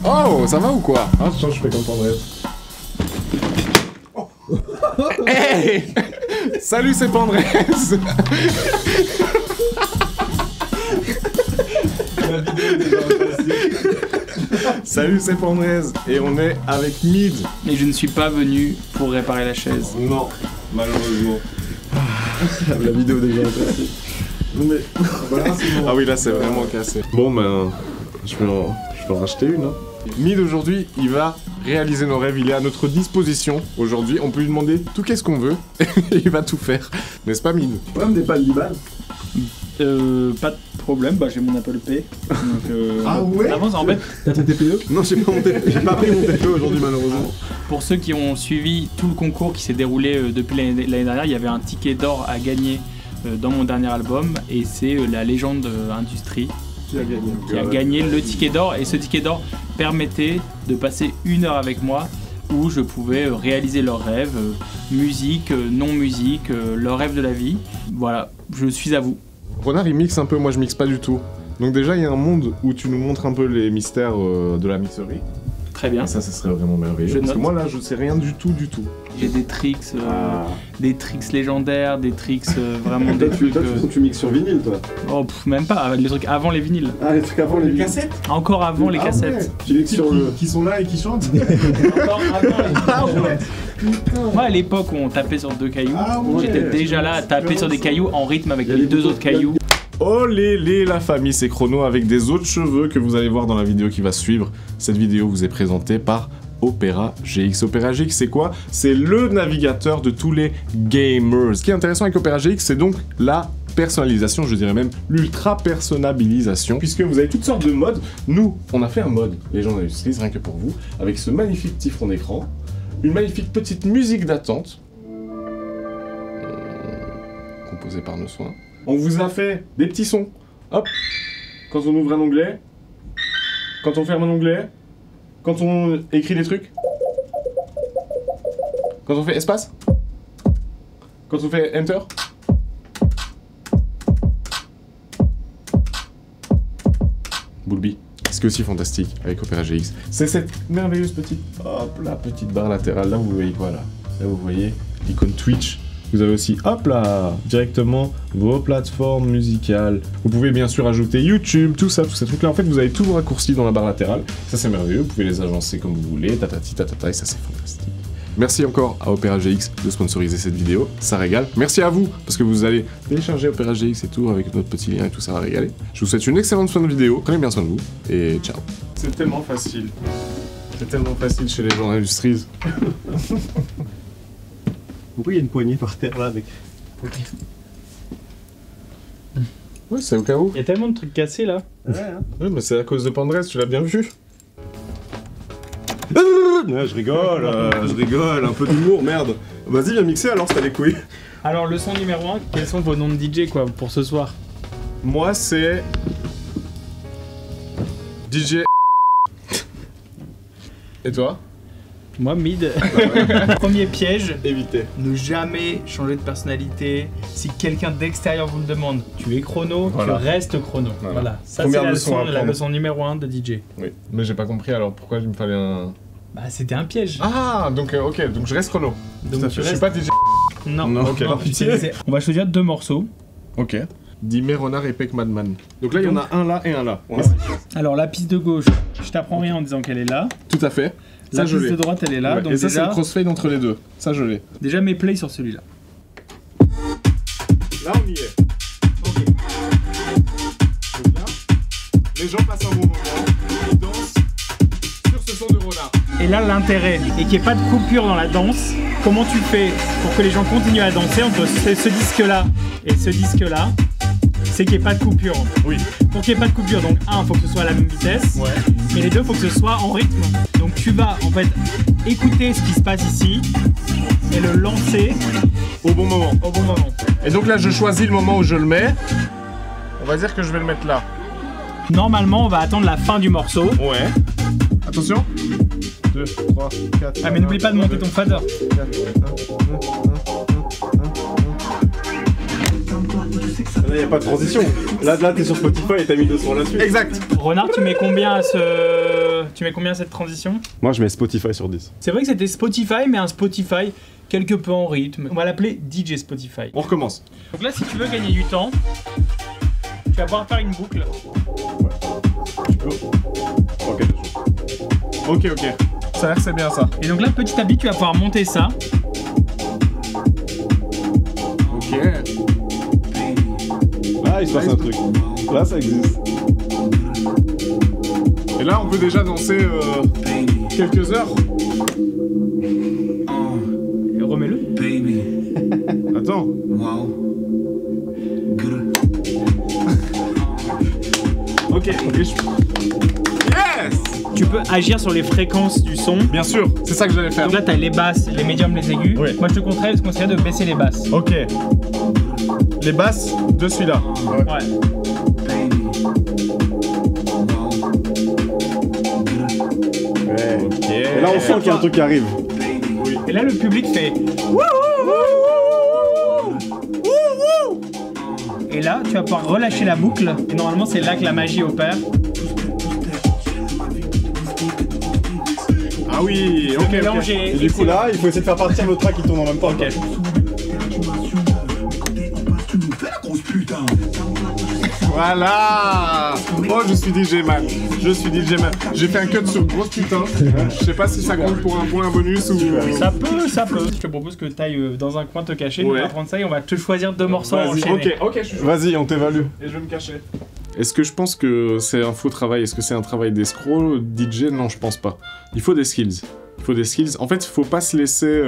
Oh, ça va ou quoi? Ah, je fais comme Pandrez. Oh. Hey. Salut, c'est Pandrez. Salut, c'est Pandrez. Et on est avec Mid. Et je ne suis pas venu pour réparer la chaise. Non, malheureusement. La vidéo déjà est passée. Mais voilà, c'est bon. Ah oui, là c'est vraiment cassé. Bon ben, je vais en racheter une. Hein. Mid aujourd'hui, il va réaliser nos rêves. Il est à notre disposition aujourd'hui. On peut lui demander tout qu'est-ce qu'on veut. Et il va tout faire. N'est-ce pas, Mid? Ouais, mais pas 10 balles. Pas de problème, bah j'ai mon Apple Pay. Donc, ah ouais? Avance, en fait. T'as ton TPE? Non, j'ai pas pris mon TPE aujourd'hui malheureusement. Pour ceux qui ont suivi tout le concours qui s'est déroulé depuis l'année dernière, il y avait un ticket d'or à gagner dans mon dernier album et c'est la légende Industrie qui a gagné le ticket d'or, et ce ticket d'or permettait de passer 1 heure avec moi où je pouvais réaliser leurs rêves, musique, non-musique, leurs rêves de la vie. Voilà, je suis à vous. Renard il mixe un peu, moi je mixe pas du tout. Donc déjà il y a un monde où tu nous montres un peu les mystères de la mixerie. Très bien. Et ça serait vraiment merveilleux. Parce que moi là je sais rien du tout. J'ai des tricks légendaires, des tricks vraiment des trucs... Tu mixes sur vinyle toi? Oh même pas, les trucs avant les vinyles. Ah les trucs avant les cassettes? Encore avant les cassettes. Ouais. Tu mixes sur le... Qui sont là et qui chantent? Encore avant les Moi à l'époque où on tapait sur 2 cailloux, j'étais déjà là à taper sur des cailloux en rythme avec les 2 autres cailloux. Oh la famille, c'est Chrono avec des autres cheveux que vous allez voir dans la vidéo qui va suivre. Cette vidéo vous est présentée par Opera GX. Opera GX c'est quoi? C'est le navigateur de tous les gamers. Ce qui est intéressant avec Opera GX, c'est donc la personnalisation, je dirais même l'ultra personnabilisation, puisque vous avez toutes sortes de modes. Nous, on a fait un mode Légende Industries rien que pour vous, avec ce magnifique petit fond d'écran, une magnifique petite musique d'attente, composée par nos soins. On vous a fait des petits sons. Hop, quand on ouvre un onglet, quand on ferme un onglet, quand on écrit des trucs, quand on fait espace, quand on fait enter. Boulby. Ce qui est aussi fantastique avec Opera GX, c'est cette merveilleuse petite, hop là, petite barre latérale. Là vous voyez quoi là? Là vous voyez l'icône Twitch. Vous avez aussi, hop là, directement vos plateformes musicales. Vous pouvez bien sûr ajouter YouTube, tout ça, tous ces trucs-là. En fait, vous avez tous vos raccourcis dans la barre latérale. Ça, c'est merveilleux. Vous pouvez les agencer comme vous voulez, tatati, tatata, et ça, c'est fantastique. Merci encore à Opera GX de sponsoriser cette vidéo. Ça régale. Merci à vous, parce que vous allez télécharger Opera GX et tout avec notre petit lien et tout, ça va régaler. Je vous souhaite une excellente fin de vidéo. Prenez bien soin de vous, et ciao. C'est tellement facile. C'est tellement facile chez les gens d'Industries. Pourquoi il y a une poignée par terre là avec... Ouais, c'est au cas où. Il y a tellement de trucs cassés là. Ouais, hein. Ouais, mais c'est à cause de Pandrez, tu l'as bien vu. Ouais, je rigole, un peu d'humour, merde. Vas-y, viens mixer alors, t'as les couilles. Alors le son numéro 1, quels sont vos noms de DJ quoi pour ce soir? Moi, c'est... DJ... Et toi? Moi, Mid. Premier piège, Évitez. ne jamais changer de personnalité. Si quelqu'un d'extérieur vous le demande, tu es Chrono, Voilà. tu restes Chrono. Voilà. Ça, c'est Première la leçon à la prendre. leçon numéro 1 de DJ. Oui, mais j'ai pas compris alors pourquoi il me fallait un... Bah, c'était un piège. Ah, donc ok, donc je reste chrono. Donc, tu Je suis restes... pas DJ. Non, Non, ok. On va choisir 2 morceaux. Ok. Dimé, Renard et Peck Madman. Donc là, il y en a un là et un là. Alors, la piste de gauche, je t'apprends rien en disant qu'elle est là. Tout à fait. La Ça, je piste de l'ai. droite, elle est là. Ouais. Donc Et ça, c'est déjà, le crossfade entre les deux. Ça, je l'ai. déjà, mets play sur celui-là. Là, on y est. Ok. Donc là, les gens passent un bon moment. Ils dansent sur ce son de Renard. Et là, l'intérêt, et qu'il n'y ait pas de coupure dans la danse, comment tu fais pour que les gens continuent à danser entre ce disque-là et ce disque-là, c'est qu'il n'y ait pas de coupure. Oui. Pour qu'il n'y ait pas de coupure, donc il faut que ce soit à la même vitesse, Ouais. mais les deux, il faut que ce soit en rythme. Donc tu vas en fait écouter ce qui se passe ici et le lancer Au bon moment. au bon moment. Et donc là, je choisis le moment où je le mets. On va dire que je vais le mettre là. Normalement, on va attendre la fin du morceau. Ouais. Attention. 2, 3, 4. Ah mais n'oublie pas de monter ton fader. Là, y a pas de transition. Là, t'es sur Spotify et t'as mis 200 là-dessus. Exact. Renard, tu mets combien à ce... Tu mets combien cette transition? Moi, je mets Spotify sur 10. C'est vrai que c'était Spotify, mais un Spotify quelque peu en rythme. On va l'appeler DJ Spotify. On recommence. Donc là, si tu veux gagner du temps, tu vas pouvoir faire une boucle. Ok, Ok, ok. Ça a l'air c'est bien ça. Et donc là, petit à petit, tu vas pouvoir monter ça. Ok. Là, il se passe un truc. Là, ça existe. Et là, on peut déjà danser quelques heures. Et remets-le. Attends. Ok, ok. Yes! Tu peux agir sur les fréquences du son. Bien sûr, c'est ça que j'allais faire. Donc là, t'as les basses, les médiums, les aigus. Oui. Moi, je te conseillerais de baisser les basses. Ok. Les basses de celui-là. Ouais. Ok. Et là, on sent qu'il y a un truc qui arrive. Et là, le public fait. Et là, tu vas pouvoir relâcher la boucle. Et normalement, c'est là que la magie opère. Ah oui, ok. Mélanger. Et du coup, là, il faut essayer de faire partir le track qui tourne en même temps. Ok. Voilà. Oh, je suis DJ man. Je suis DJ man. J'ai fait un cut sur grosse putain. Je sais pas si ça compte pour un point bonus ou... Ça peut, ça peut. Je te propose que tu ailles dans un coin te cacher. Ouais. On va prendre ça et on va te choisir 2 morceaux à Vas-y, enchaîner. ok, je suis chaud. Vas-y, on t'évalue. Et je vais me cacher. Est-ce que je pense que c'est un faux travail? Est-ce que c'est un travail d'escroc, DJ? Non, je pense pas. Il faut des skills. Il faut des skills. En fait, il faut pas se laisser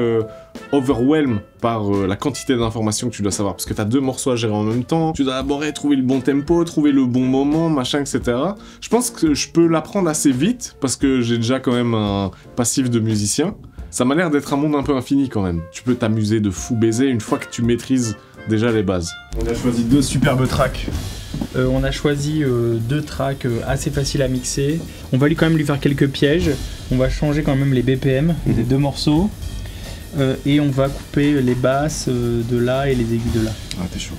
overwhelm par la quantité d'informations que tu dois savoir. Parce que t'as 2 morceaux à gérer en même temps. Tu dois d'abord trouver le bon tempo, trouver le bon moment, machin, etc. Je pense que je peux l'apprendre assez vite parce que j'ai déjà quand même un passif de musicien. Ça m'a l'air d'être un monde un peu infini quand même. Tu peux t'amuser de fou baiser une fois que tu maîtrises déjà les bases. On a choisi 2 superbes tracks. On a choisi 2 tracks assez faciles à mixer. On va quand même lui faire quelques pièges. On va changer quand même les BPM des 2 morceaux. Et on va couper les basses de là et les aigus de là. Ah, t'es chaud.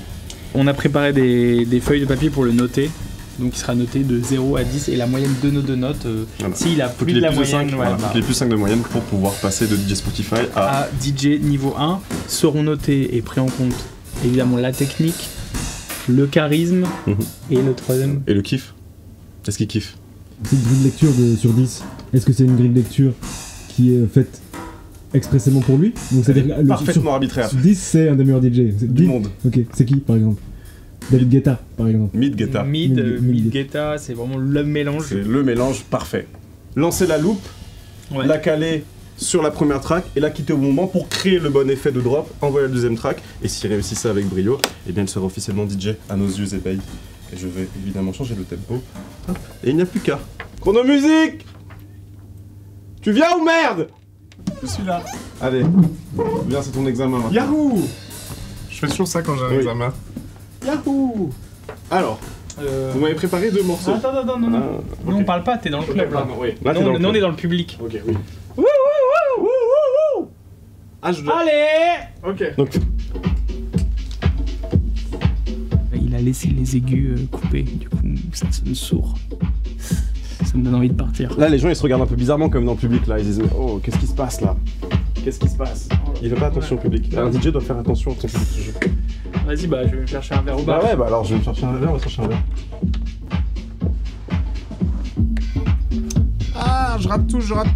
On a préparé des feuilles de papier pour le noter. Donc il sera noté de 0 à 10 et la moyenne de nos 2 notes. Voilà. S'il a plus de la moyenne, voilà, faut qu'il ait plus 5 de moyenne pour pouvoir passer de DJ Spotify à... DJ niveau 1 seront notés et pris en compte évidemment la technique, le charisme et le troisième. Et le kiff? Est-ce qu'il kiffe? C'est une grille de lecture sur 10. Est-ce que c'est une grille de lecture qui est faite expressément pour lui? Donc c'est-à-dire que Parfaitement arbitraire. sur 10, c'est un des meilleurs DJ. Du monde. Ok, c'est qui par exemple? David Guetta par exemple. Mid Guetta. Mid Guetta, c'est vraiment le mélange. C'est le mélange parfait. Lancer la loupe, Ouais. la caler sur la première track et la quitter au bon moment pour créer le bon effet de drop, envoyer la deuxième track. Et s'il réussit ça avec brio, eh bien il sera officiellement DJ à nos yeux éveillés. Et je vais évidemment changer le tempo. Hop. Et il n'y a plus qu'à. Chrono musique! Tu viens ou merde? Je suis là. Allez, viens, c'est ton examen maintenant. Yahoo! Je fais toujours ça quand j'ai un Oui. examen. Yahoo! Alors, vous m'avez préparé 2 morceaux. Attends, non. Ah, Nous ok. on parle pas, t'es dans le club là. pardon, oui. Là, t'es Non, dans le nous on club. est dans le public. Ok, oui. Ah, je Allez! Ok. Donc, Il a laissé les aigus coupés, du coup ça sonne sourd. Ça me donne envie de partir. là, les gens ils se regardent un peu bizarrement comme dans le public là. Ils disent, oh, qu'est-ce qui se passe là? Qu'est-ce qui se passe? Il fait pas attention au public. Un DJ doit faire attention à son public. Vas-y, bah je vais chercher un verre au Bah bar. ouais, bah alors je vais me chercher un verre, on va chercher un verre. Ah, je rate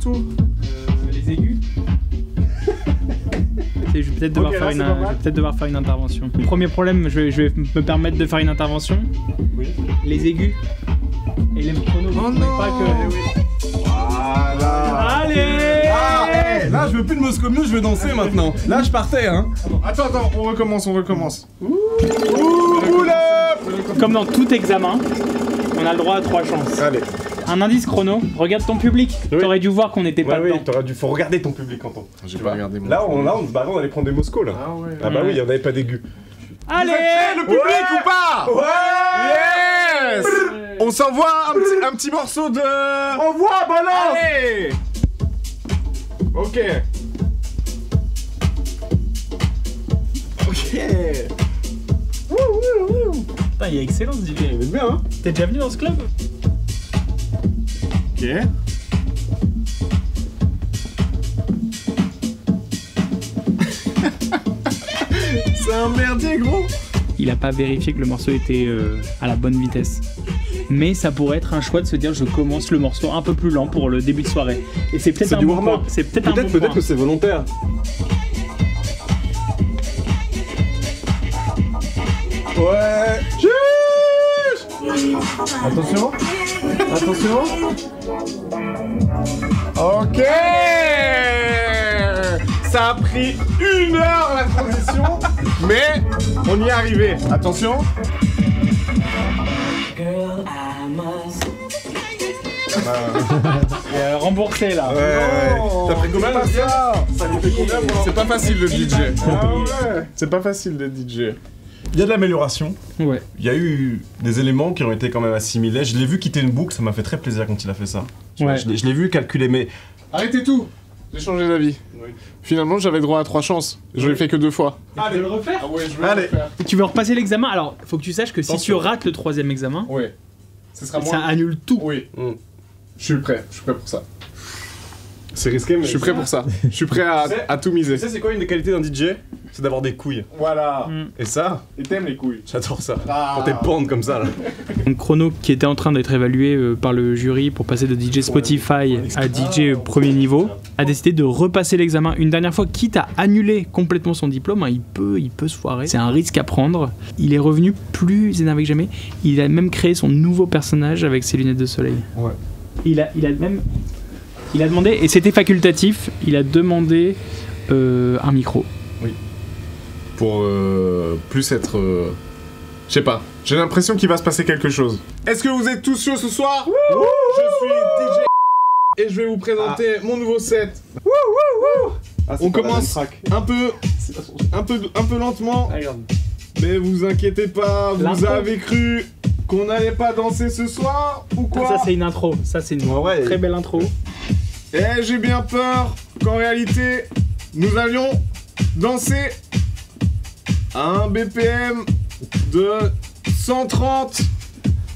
tout. Les aigus. Je vais peut-être devoir, Ok, là, c'est pas mal. devoir faire une intervention. Premier problème, je vais me permettre de faire une intervention. Oui. Les aigus et les chronos. Oh vous non. trouvez pas que... Voilà. Allez! Ah, hey, là je veux plus de Moscow Mule, je veux danser maintenant. Là je partais hein. Attends, on recommence. Comme dans tout examen, on a le droit à 3 chances. Allez. Un indice chrono, regarde ton public. Oui. T'aurais dû voir qu'on n'était pas Ouais, dedans. oui, faut regarder ton public Quentin. J'ai pas regardé mon... Là on se barrait, on allait prendre des Moscos là. Ah ouais. Ah bah oui, il y en avait pas d'aigus. Allez! Le public ou pas? Ouais. Yes! On s'envoie un petit morceau de... Envoie, balance. Allez! Ok. Ok. Putain, il est excellent ce DJ. Il est bien hein. T'es déjà venu dans ce club? Ok. C'est un merdier, gros. Il a pas vérifié que le morceau était à la bonne vitesse. Mais ça pourrait être un choix de se dire je commence le morceau un peu plus lent pour le début de soirée. Et c'est peut-être un du bon warm-up. point. C'est peut-être un bon Peut-être point. que c'est volontaire. Ouais. Attention. Attention. Ok. Ça a pris 1 heure la transition, mais on y est arrivé. Attention. Remboursé là. T'as pris combien là? Ça lui fait combien moi? C'est pas facile le DJ. C'est pas facile d'être DJ. Il y a de l'amélioration. Ouais. Il y a eu des éléments qui ont été quand même assimilés. Je l'ai vu quitter une boucle, ça m'a fait très plaisir quand il a fait ça. Ouais. Je l'ai vu calculer, mais Arrêtez tout. J'ai changé d'avis. Oui. Finalement, j'avais droit à 3 chances. Je l'ai fait que 2 fois. Allez, le refaire. Ah ouais, je vais Allez. le faire. Tu veux repasser l'examen? Alors, faut que tu saches que si tu Attention. rates le 3e examen, Ouais. Ce sera ça moins. annule tout. Oui. Mm. Je suis prêt pour ça. c'est risqué. Mais Je suis prêt pour ça. Je suis prêt Tu sais- à tout miser. Tu sais, c'est quoi une des qualités d'un DJ? C'est d'avoir des couilles. Voilà. Mm. Et ça, Et t'aimes les couilles. j'adore ça. Ah. Quand t'es pendre comme ça là. Donc Chrono, qui était en train d'être évalué par le jury pour passer de DJ Spotify à DJ premier niveau, a décidé de repasser l'examen une dernière fois, quitte à annuler complètement son diplôme. Hein, il peut se foirer. C'est un risque à prendre. Il est revenu plus énervé que jamais. Il a même créé son nouveau personnage avec ses lunettes de soleil. Ouais. Il a demandé, et c'était facultatif, il a demandé un micro. Pour plus être. Je sais pas. J'ai l'impression qu'il va se passer quelque chose. Est-ce que vous êtes tous chauds ce soir? Je suis DJ et je vais vous présenter mon nouveau set. On commence un peu lentement, mais vous inquiétez pas, vous L'intro. avez cru qu'on n'allait pas danser ce soir ou quoi? Ça c'est une intro, ça c'est une Ouais. très belle intro. Et j'ai bien peur qu'en réalité, nous allions danser à un BPM de 130.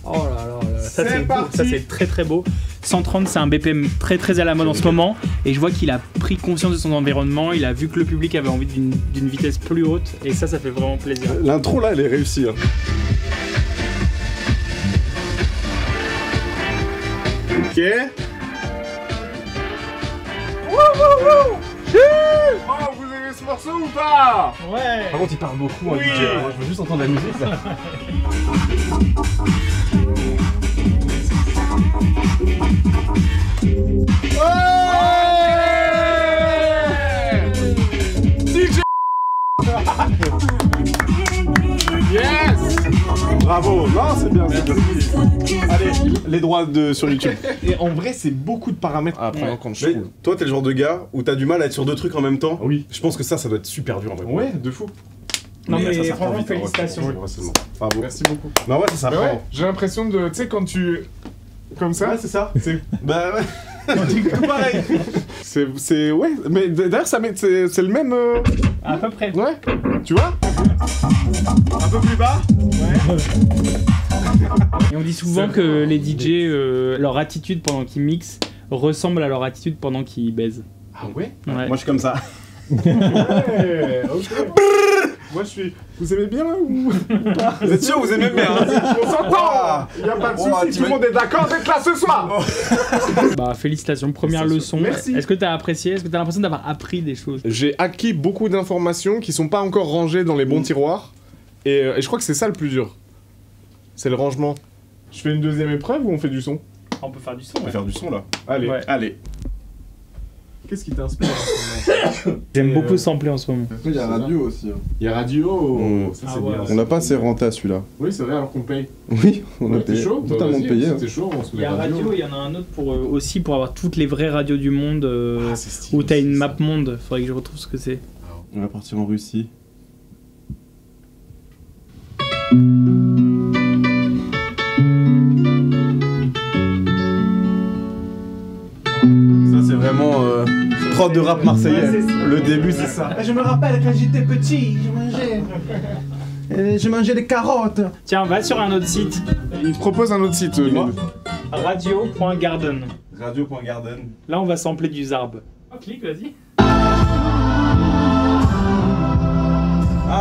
Oh là là, ça C'est c'est beau, parti. ça c'est très très beau. 130 c'est un BPM très très à la mode en ce moment et je vois qu'il a pris conscience de son environnement, il a vu que le public avait envie d'une vitesse plus haute et ça fait vraiment plaisir. L'intro là, elle est réussie. Hein. Ok. Oh, vous aimez ce morceau ou pas? Ouais. Par contre, il parle beaucoup. Oui. DJ. Moi, je veux juste entendre la musique là. DJ. Yes. Bravo. Non, c'est bien. C'est bien. Allez, les droits sur YouTube. Et en vrai, c'est beaucoup de paramètres à prendre en compte, je Mais trouve. toi, t'es le genre de gars où t'as du mal à être sur 2 trucs en même temps. Oui. Je pense que ça doit être super dur en vrai. Ouais, de fou. Non mais ça s'apprend franchement vite, en vrai. félicitations. Ouais, seulement. Bravo. Merci beaucoup. Bah ouais, ça Mais ouais, s'apprend. j'ai l'impression de. Tu sais, quand tu. Comme ça. Ouais, c'est ça. C'est. Bah ouais. Pareil. C'est. Ouais, mais d'ailleurs, ça met. C'est le même. À peu près. Ouais. Tu vois? Un peu plus bas. Et on dit souvent que les DJ, leur attitude pendant qu'ils mixent ressemble à leur attitude pendant qu'ils baisent. Ah ouais? Ouais. Moi, je suis comme ça. Ouais, ok. Moi, je suis. Vous aimez bien ou. Vous êtes sûr, vous aimez bien hein? On s'entend! Il y a pas de soucis, tout le monde est d'accord d'être là ce soir! Bah félicitations, première leçon. Merci. Est-ce que t'as apprécié? Est-ce que t'as l'impression d'avoir appris des choses? J'ai acquis beaucoup d'informations qui sont pas encore rangées dans les bons tiroirs. Et je crois que c'est ça le plus dur. C'est le rangement. Je fais une deuxième épreuve ou on fait du son? On peut faire du son. On va faire du son là. Allez, Ouais. allez. Qu'est-ce qui t'inspire en ce moment? J'aime beaucoup sampler en ce moment. Après, il y a radio aussi. Hein. Il y a radio. Mm. Ça, Ah c'est ouais. bien. On n'a pas assez renta celui-là. Oui, c'est vrai, alors qu'on paye. Oui, on a Ouais, t'es payé. chaud? Bah, Totalement vas-y, payé. si hein. t'es chaud, on se Il met y a radio, il y en a un autre pour aussi pour avoir toutes les vraies radios du monde Ah, c'est stylé, où t'as une c'est map monde. Faudrait que je retrouve ce que c'est. On va partir en Russie. Ça, c'est vraiment prod de rap marseillais. Ouais, c'est ça. Le début, c'est ça. Je me rappelle quand j'étais petit, je mangeais des carottes. Tiens, va sur un autre site, Il propose un autre site, Dis-moi. Lynn. radio.garden. Radio.garden. Là, on va sampler du Zarb. Oh, clique, vas-y. Ah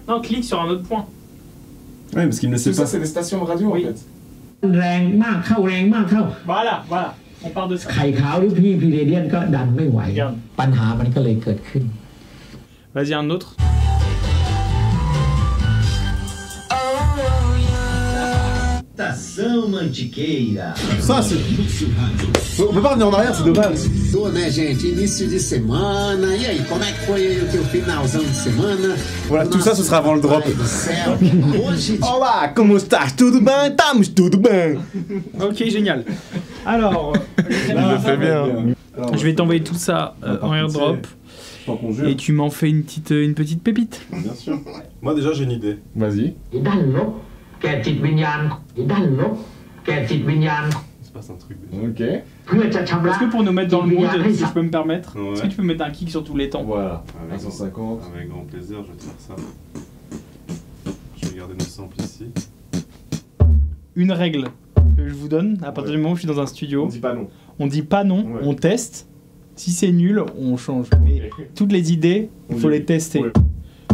Non, clique sur un autre point. Ouais, parce qu'il ne sait C'est ça, pas. c'est des stations de radio Oui. en fait. แรงมากเข้าแรงมากเข้า Voilà, voilà. On part de ça. ไข่ขาวหรือพี่พีเรเดียนก็ดันไม่ไหว Regarde. ปัญหามันก็เลยเกิดขึ้น Vas-y, un autre. Estação Mantiqueira. Ça, c'est. On peut pas revenir en arrière, c'est dommage. Tô, né, gente? Início de semana. E aí, como é que foi aí o teu finalzão de semana? Voilà, tout ça, ce sera avant le drop. Pai do céu. Hoje, Olá, como estás? Tudo bem? Estamos tudo bem. Ok, génial. Alors, Il le fait bien. je vais t'envoyer tout ça en airdrop Tant qu'on jure. et tu m'en fais une petite pépite. Bien sûr. Moi, déjà, j'ai une idée. Vas-y. ด้านลบแก่จิตวิญญาณด้านลบแก่จิตวิญญาณ Il se passe un truc déjà. Ok. เพื่อจะชำระ Est-ce que pour nous mettre dans le mood, si je peux me permettre, Ouais. est-ce que tu peux mettre un kick sur tous les temps? Voilà. Avec 150. Avec grand plaisir, je vais te faire ça. Je vais garder nos samples ici. Une règle que je vous donne à partir du moment où je suis dans un studio, On dit pas non. on dit pas non, Ouais. on teste. Si c'est nul, on change. Mais toutes les idées, il faut les tester. Ouais.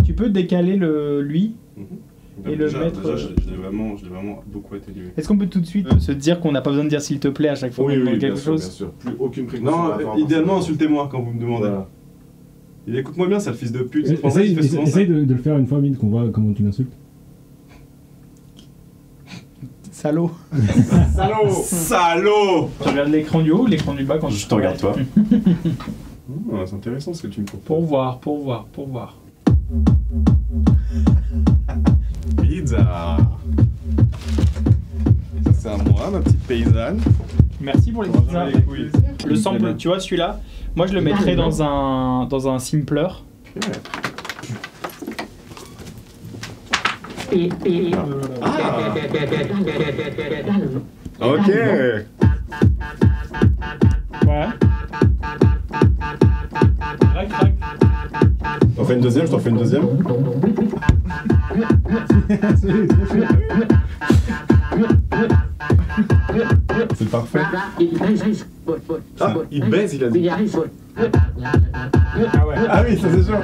Tu peux décaler lui. Et le déjà, mettre, déjà, je l'ai vraiment beaucoup atténué. Est-ce qu'on peut tout de suite se dire qu'on n'a pas besoin de dire s'il te plaît à chaque fois qu'on demande quelque chose? bien sûr. Plus aucune précaution. à avoir Non, idéalement, par rapport à ça. insultez-moi quand vous me demandez. Voilà. Il écoute-moi bien, c'est le fils de pute. C'est pour ça qu'il fait souvent ça. Essaye de le faire une fois, Mine, qu'on voit comment tu l'insultes. Salaud. Salaud. Salaud. Tu regardes l'écran du haut ou l'écran du bas quand Je te regarde toi. C'est intéressant ce que tu me proposes. Pour voir. Pizza. Ça c'est à moi, ma petite paysanne. Merci pour les pizzas. les couilles. Le sample, tu vois celui-là, moi je le mettrais dans un simpler. ปีปี Ok. Ouais. Crac. T'en fais une deuxième, je t'en fais une deuxième. C'est parfait. Ah, il baise, il a dit. Ah ouais. Ah oui, ça c'est sûr.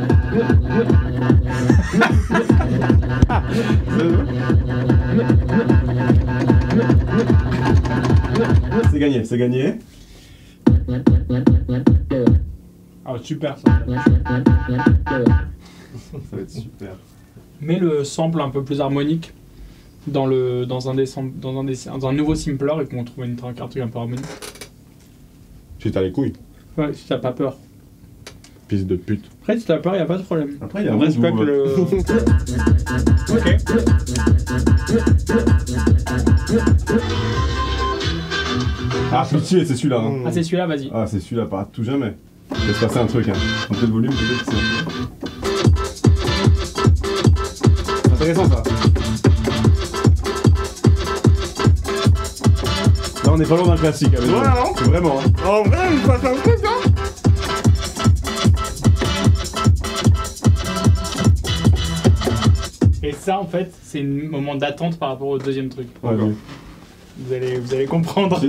C'est gagné, c'est gagné. Ah super ça. Ça va être super. Mets le sample un peu plus harmonique dans un nouveau simpler et qu'on trouve un truc un peu harmonique. Tu t'as les couilles. Ouais, si t'as pas peur. Fils de pute. Après, si t'as peur, y a pas de problème. Après, il y a On un respecte goût, le. Ok. Ah, pitié, c'est celui-là. Hein. Ah, c'est celui-là, vas-y. Ah, c'est celui-là, pas tout jamais. Il va se passer un truc, hein. Un peu de volume, peut-être que c'est intéressant ça. Là, on est pas loin d'un classique avec Voilà, non c'est vraiment. Hein. En vrai, il se passe un truc, hein. Et ça, en fait, c'est un moment d'attente par rapport au deuxième truc. Ouais, oui. Vous allez comprendre.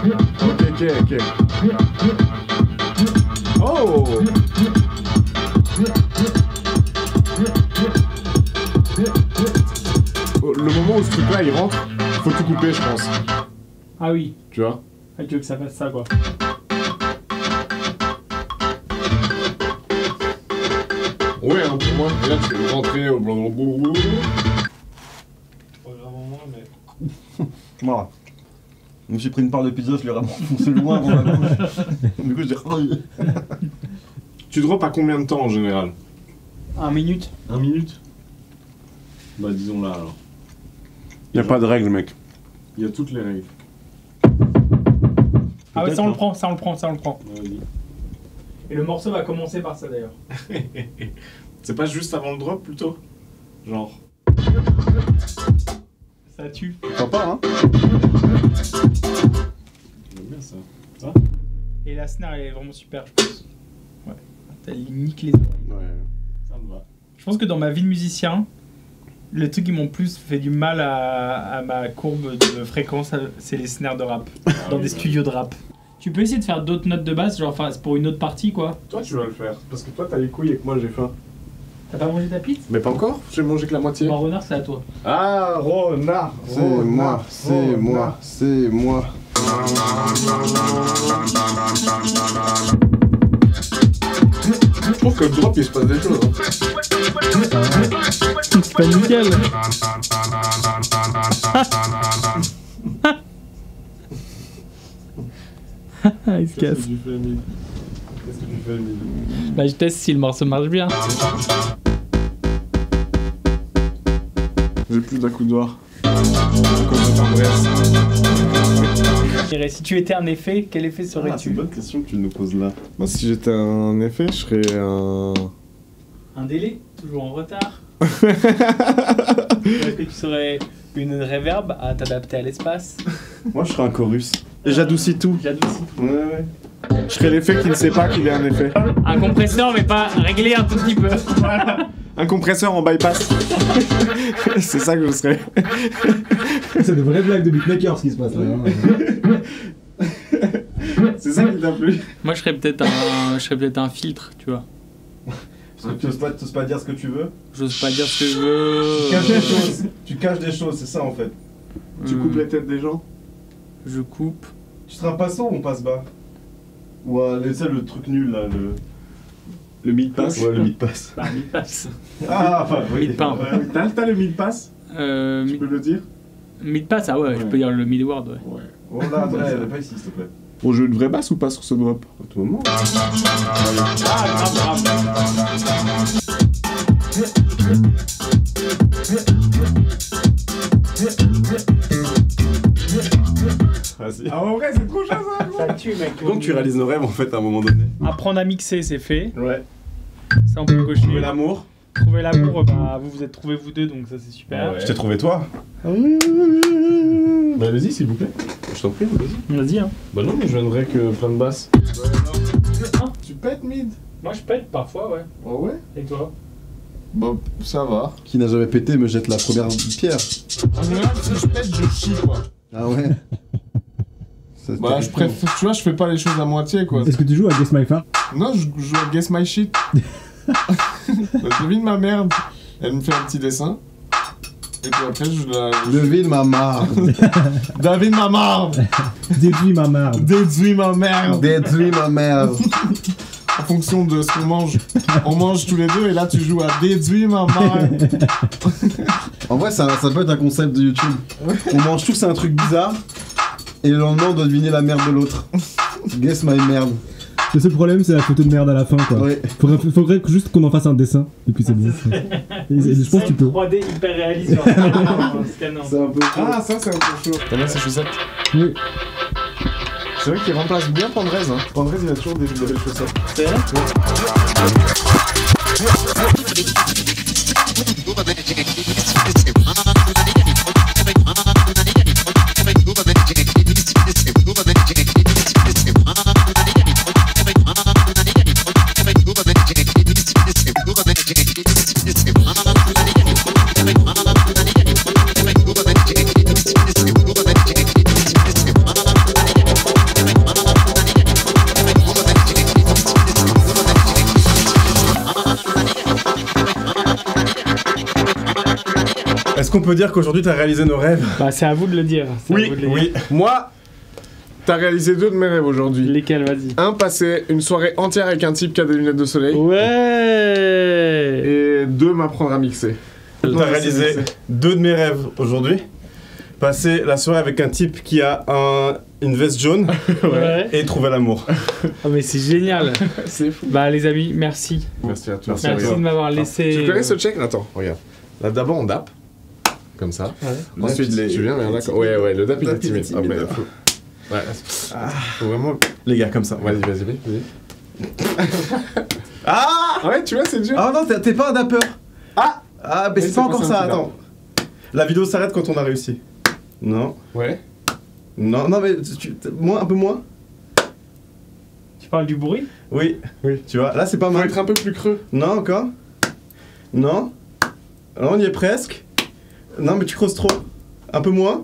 Ok. Oh. Le moment où ce truc-là il rentre, faut tout couper, je pense. Ah oui. Tu vois? Ah, tu veux que ça fasse ça, quoi. Ouais, hein, pour moi. Et là, tu fais rentrer au blanc. Voilà. Je me suis pris une part de pizza, je l'ai vraiment foncé loin dans la bouche. Du coup, j'ai. Tu drops à combien de temps en général? 1 minute. 1 minute? Bah, disons là alors. Y a pas de règle, mec. Y a toutes les règles. Ah ouais, ça on le Peut-être, prend. Vas-y. Et le morceau va commencer par ça d'ailleurs. C'est pas juste avant le drop plutôt? Genre. Ça tue. Sympa, hein. J'aime bien ça. Et la snare elle est vraiment super, je pense. Ouais. Elle nique les oreilles. Ouais, ça me va. Je pense que dans ma vie de musicien, Le truc qui m'ont plus fait du mal à ma courbe de fréquence, c'est les snares de rap. Dans des studios de rap. Tu peux essayer de faire d'autres notes de basse, genre enfin, c'est pour une autre partie quoi. Toi, tu vas le faire. Parce que toi, t'as les couilles et que moi, j'ai faim. T'as pas mangé ta pizza? Mais pas encore. J'ai mangé que la moitié. Bon, renard, c'est à toi. Ah, renard. C'est moi, c'est moi, c'est moi. Je trouve que le drop, il se passe des choses. C'est pas nickel. Il se casse. Qu'est-ce que tu fais, Mid? Bah, je teste si le morceau marche bien. J'ai plus d'accoudoir. Si tu étais un effet, quel effet Ah, c'est serais-tu? une bonne question que tu nous poses là. Bah, si j'étais un effet, je serais un. Un délai? Toujours en retard? Est-ce que tu serais une reverb à t'adapter à l'espace? Moi, je serais un chorus. Et j'adoucis tout. J'adoucis. Ouais. Je serais l'effet qui ne sait pas qu'il est un effet. Un compresseur, mais pas réglé un tout petit peu. Un compresseur en bypass. C'est ça que je serais. C'est de vraies blagues de beatmaker ce qui se passe là. Hein. C'est ça qui t'a plu. Moi, je serais peut-être un filtre, tu vois. Parce que tu oses pas dire ce que tu veux. J'ose pas dire ce que je veux. Tu caches des choses. Tu caches des choses, c'est ça en fait. Tu coupes les têtes des gens. Je coupe. Tu seras passant ou on passe bas? Ou c'est le truc nul là, Le mid-pass. Ouais, le mid-pass. Bah, il passe. Ah, enfin, oui. Mid-pain. T'as le mid-pass? Tu peux le dire? Mid-pass, ah ouais, je peux dire le mid-word, ouais. Oh là, attends, pas ici s'il te plaît. On joue une vraie basse ou pas sur ce drop? À tout moment. Vas-y. Ah, en vrai, c'est trop chaud ça! Ça tue, mec. Donc tu réalises nos rêves en fait à un moment donné. Apprendre à mixer, c'est fait. Ouais. Ça, on peut le cocher. Trouver l'amour. Trouver l'amour, bah, vous êtes trouvés vous deux, donc ça, c'est super. Je t'ai trouvé toi. Bah, vas-y, s'il vous plaît. Je t'en prie, vas-y. Vas-y, hein. Bah, non, mais je viendrai que plein de basses. Tu pètes, mid? Moi, je pète parfois, ouais. Oh ouais? Et toi? Bah, ça va. Qui n'a jamais pété me jette la première pierre. En général, si je pète, je chie quoi. Ah ouais. Ça, Bah, je préfère, tu vois, je fais pas les choses à moitié quoi. Est-ce que tu joues à Guess My Far? Non, je joue à Guess My Shit. Devine ma merde. Elle me fait un petit dessin. Et puis après, je la. Devine ma marde. Devine ma marde. Déduis ma marde. Déduis ma merde. Détruis ma merde. En fonction de ce qu'on mange. On mange tous les deux et là, tu joues à déduire ma merde. En vrai, ça peut être un concept de YouTube. On mange tous un truc bizarre. Et le lendemain, on doit deviner la merde de l'autre. Guess my merde. Le seul problème, c'est la photo de merde à la fin, quoi. Ouais. Faudrait juste qu'on en fasse un dessin, et puis c'est bon. Et je pense que tu peux. 3D hyper réaliste sur un scanner. C'est un peu Ah, ça, c'est un peu chaud. T'as bien ces chaussettes? Oui. C'est vrai qu'il remplace bien Pandrez. Hein. Pandrez, il a toujours des belles chaussettes. C'est vrai? Est-ce qu'on peut dire qu'aujourd'hui t'as réalisé nos rêves? Bah, c'est à vous de le dire. Oui, oui. Moi, t'as réalisé 2 de mes rêves aujourd'hui. Lesquels, vas-y? Un, passer une soirée entière avec un type qui a des lunettes de soleil. Ouais. Et 2, m'apprendre à mixer. T'as réalisé 2 de mes rêves aujourd'hui. Passer la soirée avec un type qui a une veste jaune Ouais. et trouver l'amour. Oh, mais c'est génial. C'est fou. Bah, les amis, merci. Merci à toi. Merci de m'avoir laissé. Tu connais ce check? Attends, regarde. Là, d'abord, on dap. Comme ça. Ouais. Ensuite, tu viens, mais d'accord. Ouais, le dap, il est timide. Ah, mais faut... Ouais, faut vraiment... Les gars, comme ça. Vas-y. Ah Ouais, tu vois, c'est dur. Ah non, t'es pas un dapper. Ah mais Oui, c'est pas encore c'est ça, un petit attends. La vidéo s'arrête quand on a réussi. Non. Ouais. Non, mais un peu moins. Tu parles du bruit? Oui. Tu vois, là c'est pas Faut mal. être un peu plus creux. Non, encore. Non. Alors on y est presque. Non, mais tu creuses trop. Un peu moins.